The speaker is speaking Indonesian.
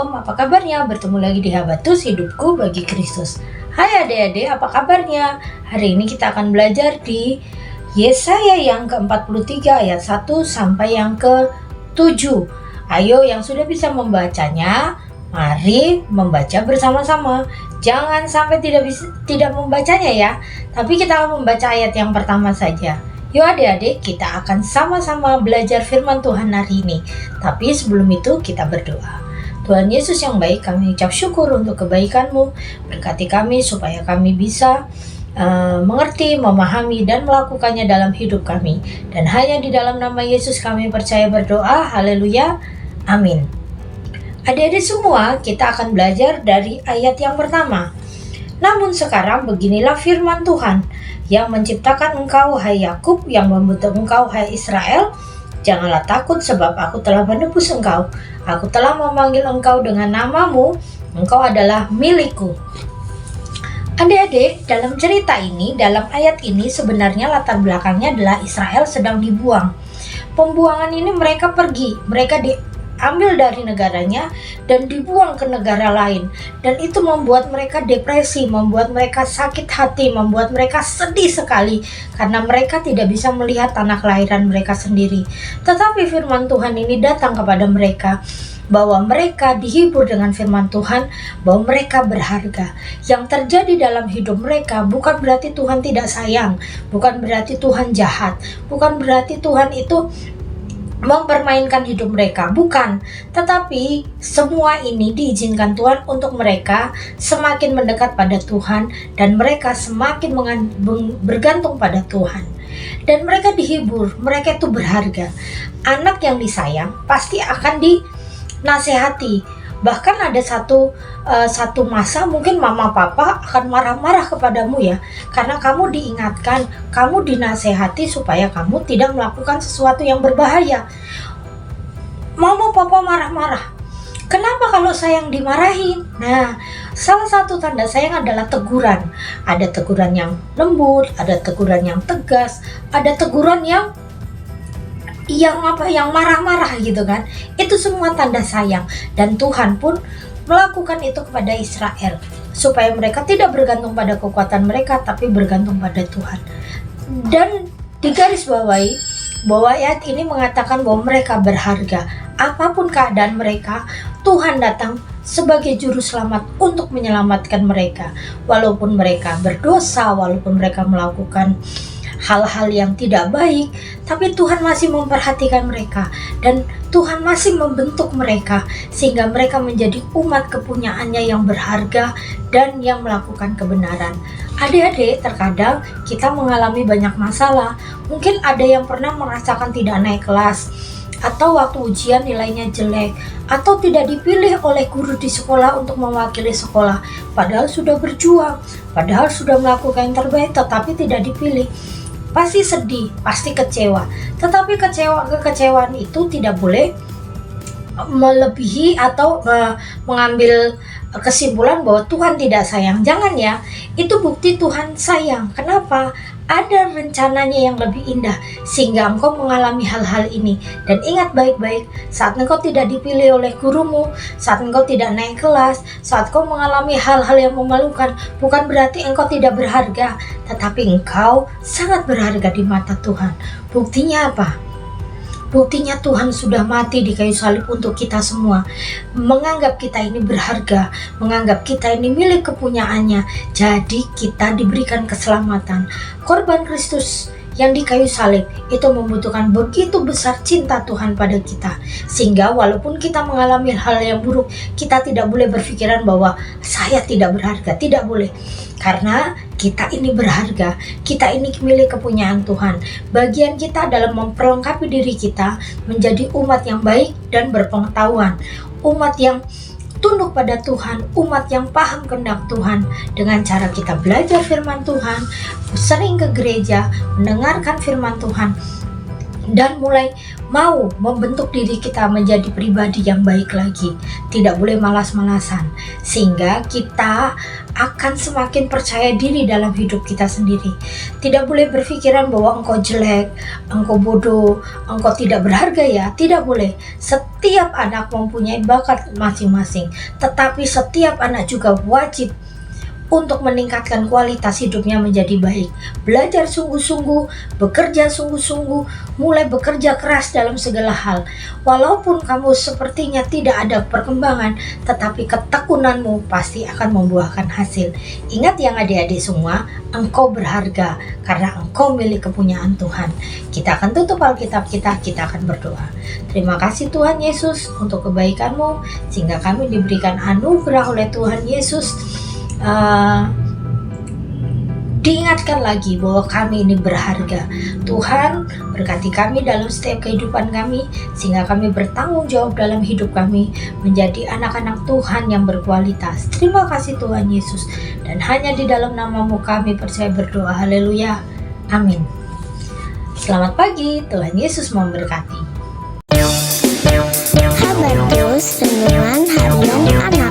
Shalom, apa kabarnya? Bertemu lagi di Habatus Hidupku Bagi Kristus. Hai adik-adik, apa kabarnya? Hari ini kita akan belajar di Yesaya yang ke-43 ayat 1 sampai yang ke-7. Ayo yang sudah bisa membacanya, mari membaca bersama-sama. Jangan sampai tidak membacanya ya, tapi kita akan membaca ayat yang pertama saja. Yuk adik-adik, kita akan sama-sama belajar firman Tuhan hari ini. Tapi sebelum itu kita berdoa. Tuhan Yesus yang baik, kami ucap syukur untuk kebaikan-Mu. Berkati kami supaya kami bisa mengerti, memahami, dan melakukannya dalam hidup kami. Dan hanya di dalam nama Yesus kami percaya berdoa. Haleluya. Amin. Adik-adik semua, kita akan belajar dari ayat yang pertama. Namun sekarang beginilah firman Tuhan yang menciptakan engkau, hai Yakub, yang membentuk engkau, hai Israel. Janganlah takut, sebab aku telah menebus engkau. Aku telah memanggil engkau dengan namamu. Engkau adalah milikku. Adik-adik, dalam cerita ini, dalam ayat ini sebenarnya latar belakangnya adalah Israel sedang dibuang. Pembuangan ini mereka pergi, mereka diambil dari negaranya dan dibuang ke negara lain. Dan itu membuat mereka depresi, membuat mereka sakit hati, membuat mereka sedih sekali karena mereka tidak bisa melihat tanah kelahiran mereka sendiri. Tetapi firman Tuhan ini datang kepada mereka bahwa mereka dihibur dengan firman Tuhan, bahwa mereka berharga. Yang terjadi dalam hidup mereka bukan berarti Tuhan tidak sayang, bukan berarti Tuhan jahat, bukan berarti Tuhan itu mempermainkan hidup mereka, bukan. Tetapi semua ini diizinkan Tuhan untuk mereka semakin mendekat pada Tuhan dan mereka semakin bergantung pada Tuhan. Dan mereka dihibur, mereka itu berharga. Anak yang disayang pasti akan dinasehati. Bahkan ada satu masa mungkin mama papa akan marah-marah kepadamu ya, karena kamu diingatkan, kamu dinasehati supaya kamu tidak melakukan sesuatu yang berbahaya. Mama papa marah-marah. Kenapa kalau sayang dimarahin? Nah, salah satu tanda sayang adalah teguran. Ada teguran yang lembut, ada teguran yang tegas, ada teguran yang marah-marah gitu kan. Itu semua tanda sayang. Dan Tuhan pun melakukan itu kepada Israel supaya mereka tidak bergantung pada kekuatan mereka, tapi bergantung pada Tuhan. Dan digarisbawahi bahwa ayat ini mengatakan bahwa mereka berharga. Apapun keadaan mereka, Tuhan datang sebagai juru selamat untuk menyelamatkan mereka. Walaupun mereka berdosa, walaupun mereka melakukan hal-hal yang tidak baik, tapi Tuhan masih memperhatikan mereka dan Tuhan masih membentuk mereka sehingga mereka menjadi umat kepunyaannya yang berharga dan yang melakukan kebenaran. Adik-adik, terkadang kita mengalami banyak masalah. Mungkin ada yang pernah merasakan tidak naik kelas, atau waktu ujian nilainya jelek, atau tidak dipilih oleh guru di sekolah untuk mewakili sekolah, padahal sudah berjuang, padahal sudah melakukan yang terbaik, tetapi tidak dipilih. Pasti sedih, pasti kecewa. Tetapi kekecewaan itu tidak boleh melebihi atau mengambil kesimpulan bahwa Tuhan tidak sayang. Jangan ya, itu bukti Tuhan sayang. Kenapa? Ada rencananya yang lebih indah sehingga engkau mengalami hal-hal ini. Dan ingat baik-baik, saat engkau tidak dipilih oleh gurumu, saat engkau tidak naik kelas, saat engkau mengalami hal-hal yang memalukan, bukan berarti engkau tidak berharga, tetapi engkau sangat berharga di mata Tuhan. Buktinya apa? Buktinya Tuhan sudah mati di kayu salib untuk kita semua, menganggap kita ini berharga, menganggap kita ini milik kepunyaannya. Jadi kita diberikan keselamatan. Korban Kristus yang di kayu salib itu membutuhkan begitu besar cinta Tuhan pada kita, sehingga walaupun kita mengalami hal yang buruk, kita tidak boleh berpikiran bahwa saya tidak berharga. Tidak boleh, karena kita ini berharga, kita ini milik kepunyaan Tuhan. Bagian kita adalah memperlengkapi diri kita menjadi umat yang baik dan berpengetahuan, umat yang tunduk pada Tuhan, umat yang paham kehendak Tuhan dengan cara kita belajar firman Tuhan, sering ke gereja, mendengarkan firman Tuhan, dan mulai mau membentuk diri kita menjadi pribadi yang baik lagi. Tidak boleh malas-malasan, sehingga kita akan semakin percaya diri dalam hidup kita sendiri. Tidak boleh berpikiran bahwa engkau jelek, engkau bodoh, engkau tidak berharga ya. Tidak boleh. Setiap anak mempunyai bakat masing-masing, tetapi setiap anak juga wajib untuk meningkatkan kualitas hidupnya menjadi baik. Belajar sungguh-sungguh, bekerja sungguh-sungguh, mulai bekerja keras dalam segala hal. Walaupun kamu sepertinya tidak ada perkembangan, tetapi ketekunanmu pasti akan membuahkan hasil. Ingat yang adik-adik semua, engkau berharga karena engkau milik kepunyaan Tuhan. Kita akan tutup Alkitab kita akan berdoa. Terima kasih Tuhan Yesus untuk kebaikan-Mu, sehingga kami diberikan anugerah oleh Tuhan Yesus. Diingatkan lagi bahwa kami ini berharga. Tuhan berkati kami dalam setiap kehidupan kami, sehingga kami bertanggung jawab dalam hidup kami menjadi anak-anak Tuhan yang berkualitas. Terima kasih Tuhan Yesus, dan hanya di dalam nama-Mu kami percaya berdoa. Haleluya, amin. Selamat pagi, Tuhan Yesus memberkati. Habatus Renungan Harian Anak.